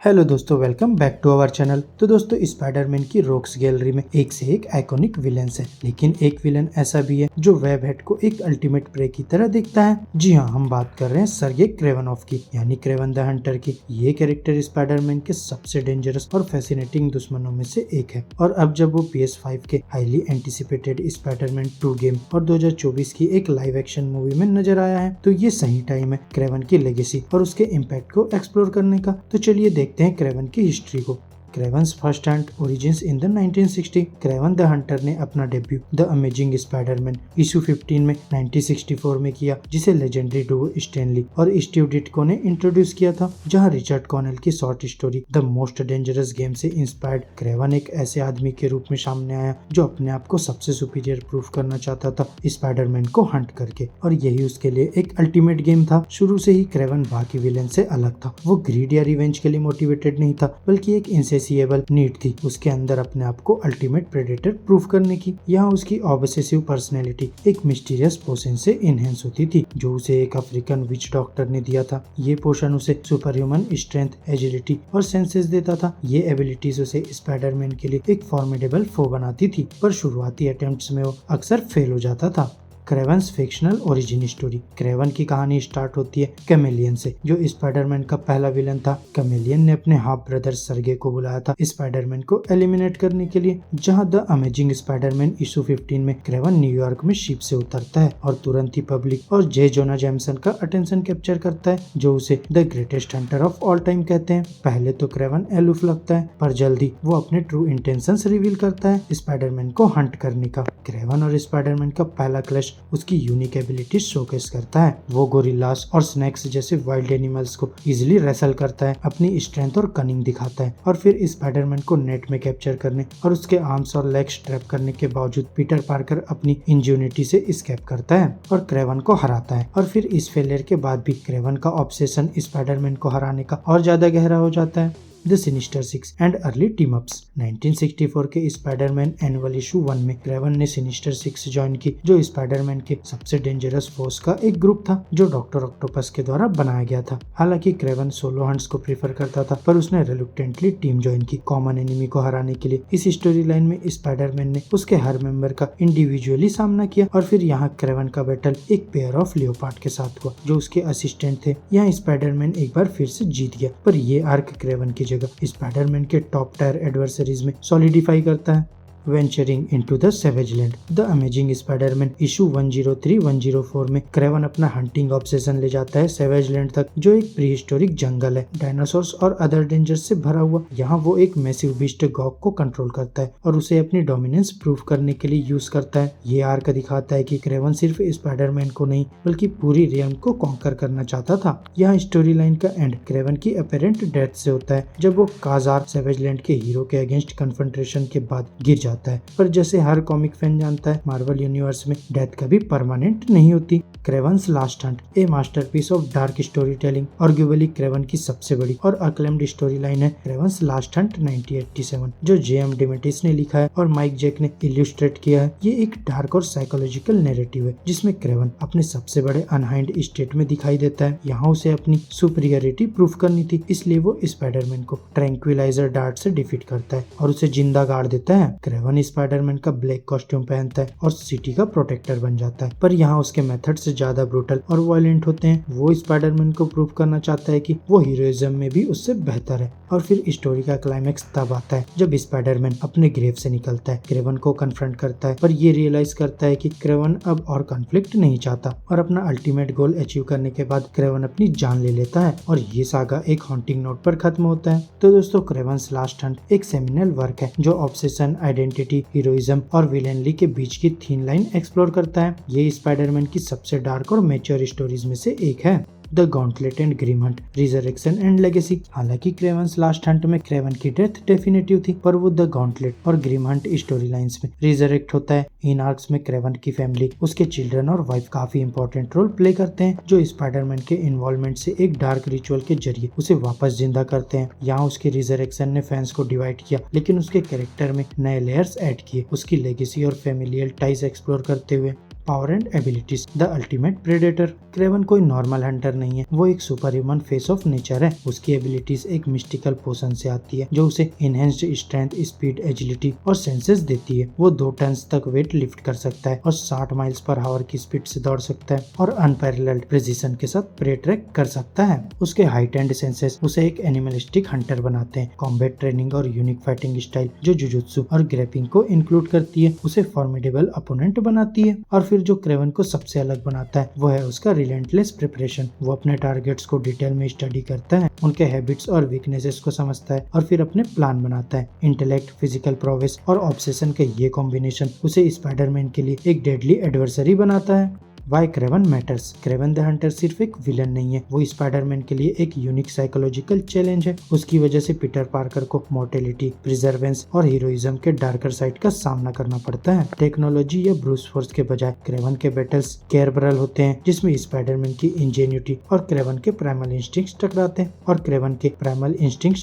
Hello दोस्तों, welcome back to our channel. तो दोस्तों, स्पाइडरमैन की रॉक्स गैलरी में एक से एक आइकॉनिक विलेंस है, लेकिन एक विलन ऐसा भी है जो वेब हेड को एक अल्टीमेट प्रे की तरह दिखता है। जी हाँ, हम बात कर रहे हैं सर्गेई क्रेवनोव की, यानी क्रेवन द हंटर की। ये कैरेक्टर स्पाइडरमैन के सबसे डेंजरस और फैसिनेटिंग दुश्मनों में से एक है। और अब जब वो PS5 के हाईली एंटिसिपेटेड स्पाइडरमैन 2 गेम और 2024 की एक लाइव एक्शन मूवी में नजर आया है, तो ये सही टाइम है क्रेवन की लेगेसी और उसके इम्पैक्ट को एक्सप्लोर करने का। तो चलिए देखते हैं क्रेवन की हिस्ट्री को। Kraven's first hand origins in the 1960। Kraven the hunter ने अपना debut the amazing Spiderman issue 15 में 1964 में किया, जिसे लेजेंडरी डुओ स्टैन ली और स्टीव डिट्को ने इंट्रोड्यूस किया था, जहां रिचर्ड कॉनेल की short story the most dangerous game से इंस्पायर्ड क्रेवन एक ऐसे आदमी के रूप में सामने आया जो अपने आप को सबसे सुपीरियर प्रूफ करना चाहता था स्पाइडरमैन को हंट करके, और यही उसके लिए एक अल्टीमेट गेम था। शुरू से ही क्रेवन बाकी विलेन से अलग था। वो ग्रीड या रिवेंज के लिए मोटिवेटेड नहीं था, बल्कि एक इनसेसिएबल नीड थी उसके अंदर अपने आप को अल्टीमेट प्रेडेटर प्रूफ करने की। यहाँ उसकी ऑब्सेसिव पर्सनैलिटी एक मिस्टीरियस पोशन से इनहेंस होती थी, जो उसे एक अफ्रीकन विच डॉक्टर ने दिया था। ये पोशन उसे सुपर ह्यूमन स्ट्रेंथ, एजिलिटी और सेंसेस देता था। ये एबिलिटीज उसे स्पाइडरमैन के लिए एक फॉर्मिडेबल फो बनाती थी, पर शुरुआती अटेम्प्ट्स में वो अक्सर फेल हो जाता था। क्रेवन्स फिक्शनल ओरिजिन स्टोरी। क्रेवन की कहानी स्टार्ट होती है कैमेलियन से, जो स्पाइडरमैन का पहला विलन था। कैमेलियन ने अपने हाफ ब्रदर सर्गे को बुलाया था स्पाइडरमैन को एलिमिनेट करने के लिए। जहां द अमेजिंग स्पाइडरमैन इशू 15 में क्रेवन न्यूयॉर्क में शिप से उतरता है और तुरंत ही पब्लिक और जे जोना जेमसन का अटेंशन कैप्चर करता है, जो उसे the greatest Hunter of all time कहते हैं। पहले तो क्रेवन एलूफ लगता है, पर जल्दी वो अपने ट्रू इंटेंशंस रिवील करता है स्पाइडरमैन को हंट करने का। क्रेवन और स्पाइडरमैन का पहला क्लैश उसकी यूनिक एबिलिटीज शोकेस करता है। वो गोरिल्लास और स्नैक्स जैसे वाइल्ड एनिमल्स को इजीली रेसल करता है, अपनी स्ट्रेंथ और कनिंग दिखाता है, और फिर स्पाइडरमैन को नेट में कैप्चर करने और उसके आर्म्स और लेग्स ट्रैप करने के बावजूद पीटर पार्कर अपनी इंज्यूनिटी से एस्केप करता है और क्रेवन को हराता है। और फिर इस फेलियर के बाद भी क्रेवन का ऑब्सेशन स्पाइडरमैन को हराने का और ज्यादा गहरा हो जाता है। The sinister six and early team ups. 1964 के स्पाइडरमैन एनुअल इशू 1 में क्रेवन ने सिनिस्टर सिक्स ज्वाइन की, जो स्पाइडरमैन के सबसे डेंजरस फोर्स का एक ग्रुप था, जो डॉक्टर ऑक्टोपस के द्वारा बनाया गया था। हालांकि क्रेवन सोलो हंट्स को प्रीफर करता था, पर उसने रिलुक्टेंटली टीम ज्वाइन की कॉमन एनिमी को हराने के लिए। इस स्टोरी लाइन में स्पाइडरमैन ने उसके हर मेंबर का इंडिविजुअली सामना किया, और फिर यहाँ क्रेवन का बैटल एक पेयर ऑफ लियोपार्ड के साथ हुआ, जो उसके असिस्टेंट थे। यहाँ स्पाइडरमैन एक बार फिर से जीत गया, पर ये आर्क क्रेवन की जगह स्पाइडरमैन के टॉप टायर एडवर्सरीज में सॉलिडिफाई करता है। Venturing into the savage land. The amazing Spiderman issue 103-104 में क्रेवन अपना हंटिंग ऑब्सेशन ले जाता है सैवेज लैंड तक, जो एक प्रीहिस्टोरिक जंगल है, डायनासोर्स और अदर डेंजर्स से भरा हुआ। यहाँ वो एक मैसिव बीस्ट गॉग को कंट्रोल करता है और उसे अपनी डोमिनेंस प्रूव करने के लिए यूज करता है। ये आर्क दिखाता है कि क्रेवन सिर्फ स्पाइडरमैन को नहीं, बल्कि पूरी रियम को कॉन्कर करना चाहता था। यहाँ स्टोरी लाइन का एंड क्रेवन की अपेरेंट डेथ से होता है, जब वो काजार सैवेज लैंड के हीरो के अगेंस्ट कन्फ्रंटेशन के बाद गिर जाता है। पर जैसे हर कॉमिक फैन जानता है, मार्वल यूनिवर्स में डेथ कभी परमानेंट नहीं होती। Kraven's last hunt, a masterpiece of dark story telling. Arguably Kraven की सबसे बड़ी और अक्लेम्ड स्टोरी लाइन है क्रेवन्स लास्ट हंट 1987, जो जेएम डिमेटिस ने लिखा है और माइक जैक ने इल्यूस्ट्रेट किया है। ये एक डार्क और साइकोलॉजिकल नैरेटिव है, जिसमें क्रेवन अपने सबसे बड़े अनहाइंड स्टेट में दिखाई देता है। यहाँ उसे अपनी सुपीरियरिटी प्रूफ करनी थी, इसलिए वो स्पाइडरमैन को ट्रैंक्विलाइजर डार्ट से डिफीट करता है और उसे जिंदा गाड़ देता है। क्रेवन स्पाइडरमैन का ब्लैक कॉस्ट्यूम पहनता है और सिटी का प्रोटेक्टर बन जाता है, पर यहाँ उसके मेथड से ज्यादा ब्रूटल और वायलेंट होते हैं। वो स्पाइडरमैन को प्रूव करना चाहता है कि वो हीरोइज्म में भी उससे बेहतर है। और फिर स्टोरी का क्लाइमैक्स तब आता है जब स्पाइडरमैन अपने ग्रेव से निकलता है, क्रेवन को कन्फ्रंट करता है, पर ये रियलाइज करता है कि क्रेवन अब और कॉन्फ्लिक्ट नहीं चाहता, और अपना अल्टीमेट गोल अचीव करने के बाद क्रेवन अपनी जान ले लेता है और ये सागा एक हॉन्टिंग नोट पर खत्म होता है। तो दोस्तों, क्रेवन्स लास्ट हंट एक सेमिनल वर्क है, जो ऑब्सेशन, आइडेंटिटी, हीरोइज्म और विलेनली के बीच की थीन लाइन एक्सप्लोर करता है। ये स्पाइडरमैन की सबसे डार्क और मैच्योर स्टोरीज में से एक है। The Gauntlet and Grim Hunt, resurrection and legacy. हालांकि क्रेवन्स लास्ट हंट में क्रेवन की डेथ डेफिनेटिव थी, पर वो द गॉन्टलेट और ग्रीम हंट स्टोरी लाइंस में रिजरेक्ट होता है। इन आर्क्स में क्रेवन की फैमिली, उसके चिल्ड्रन और वाइफ काफी इंपॉर्टेंट रोल प्ले करते हैं, जो स्पाइडरमैन के इन्वॉल्वमेंट से एक डार्क रिचुअल के जरिए उसे वापस जिंदा करते हैं। यहाँ उसके रिजरेक्शन ने फैंस को डिवाइड किया, लेकिन उसके कैरेक्टर में नए लेयर्स ऐड किए, उसकी लेगेसी और फैमिलियल टाइज एक्सप्लोर करते हुए। Power and abilities. The ultimate predator. Kraven कोई नॉर्मल हंटर नहीं है, वो एक super human face of nature है। उसकी एबिलिटीज एक मिस्टिकल पोशन से आती है जो उसे इनहेंस्ड स्ट्रेंथ, स्पीड, एजिलिटी और सेंसेस देती है। वो 2 टन तक वेट लिफ्ट कर सकता है और 60 माइल्स पर आवर की स्पीड से दौड़ सकता है और अनपैरेलल्ड प्रिसिशन के साथ प्रे ट्रैक कर सकता है। उसके हाइट एंड सेंसेस उसे एक एनिमलिस्टिक हंटर बनाते हैं। कॉम्बैट ट्रेनिंग और यूनिक फाइटिंग स्टाइल जो जुजुत्सु और ग्रैपिंग को इंक्लूड करती है उसे फॉर्मिडेबल अपोनेंट बनाती है। और फिर जो क्रेवन को सबसे अलग बनाता है वो है उसका रिलेंटलेस प्रिपरेशन। वो अपने टारगेट्स को डिटेल में स्टडी करता है, उनके हैबिट्स और वीकनेसेस को समझता है और फिर अपने प्लान बनाता है। इंटेलेक्ट, फिजिकल प्रोवेस और ऑब्सेशन के ये कॉम्बिनेशन उसे स्पाइडरमैन के लिए एक डेडली एडवर्सरी बनाता है। Why Kraven matters. Kraven the hunter सिर्फ एक विलन नहीं है, वो स्पाइडरमैन के लिए एक यूनिक साइकोलॉजिकल चैलेंज है। उसकी वजह से पीटर पार्कर को मोर्टेलिटी, प्रिजर्वेंस और हीरोइज्म के डार्कर साइड का सामना करना पड़ता है। टेक्नोलॉजी या ब्रूस फोर्स के बजाय क्रेवन के बैटल्स केयरबरल होते हैं, जिसमें स्पाइडरमैन की इंजेन्यूटी और क्रेवन के प्राइमल इंस्टिंक्ट्स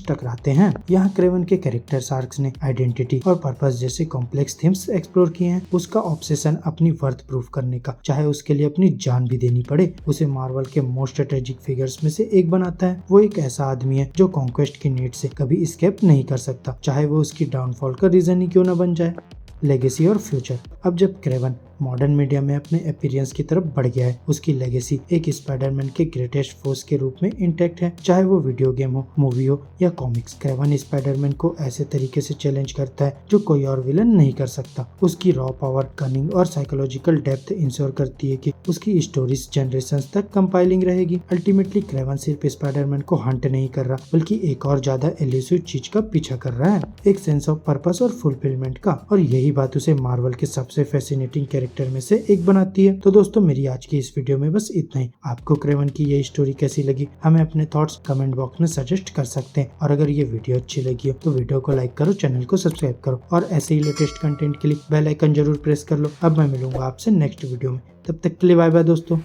टकराते हैं। यहाँ क्रेवन के कैरेक्टर आर्क्स ने आइडेंटिटी और पर्पस जैसे कॉम्प्लेक्स थीम्स एक्सप्लोर किए हैं। उसका ऑब्सेशन अपनी वर्थ प्रूफ करने का, चाहे उसके लिए अपनी जान भी देनी पड़े, उसे मार्वल के मोस्ट ट्रेजिक फिगर्स में से एक बनाता है। वो एक ऐसा आदमी है जो कॉन्क्वेस्ट की नीड से कभी एस्केप नहीं कर सकता, चाहे वो उसकी डाउनफॉल का रीजन ही क्यों न बन जाए। लेगेसी और फ्यूचर। अब जब क्रेवन मॉडर्न मीडिया में अपने अपीयरेंस की तरफ बढ़ गया है, उसकी लेगेसी एक स्पाइडरमैन के ग्रेटेस्ट फोर्स के रूप में इंटैक्ट है, चाहे वो वीडियो गेम हो, मूवी हो या कॉमिक्स। क्रेवन स्पाइडरमैन को ऐसे तरीके से चैलेंज करता है जो कोई और विलन नहीं कर सकता। उसकी रॉ पावर, कनिंग और साइकोलॉजिकल डेप्थ इंश्योर करती है कि उसकी स्टोरीज जनरेशंस तक कंपाइलिंग रहेगी। अल्टीमेटली क्रेवन सिर्फ स्पाइडरमैन को हंट नहीं कर रहा, बल्कि एक और ज्यादा एल्यूसिव चीज का पीछा कर रहा है, एक सेंस ऑफ पर्पस और फुलफिलमेंट का। और यही बात उसे मार्वल के सबसे फैसिनेटिंग कैरेक्टर में से एक बनाती है। तो दोस्तों, मेरी आज की इस वीडियो में बस इतना ही। आपको क्रेवन की ये स्टोरी कैसी लगी, हमें अपने थॉट्स कमेंट बॉक्स में सजेस्ट कर सकते हैं। और अगर ये वीडियो अच्छी लगी हो तो वीडियो को लाइक करो, चैनल को सब्सक्राइब करो और ऐसे ही लेटेस्ट कंटेंट के लिए बेल आइकन जरूर प्रेस कर लो। अब मैं मिलूंगा आपसे नेक्स्ट वीडियो में, तब तक के लिए बाय बाय दोस्तों।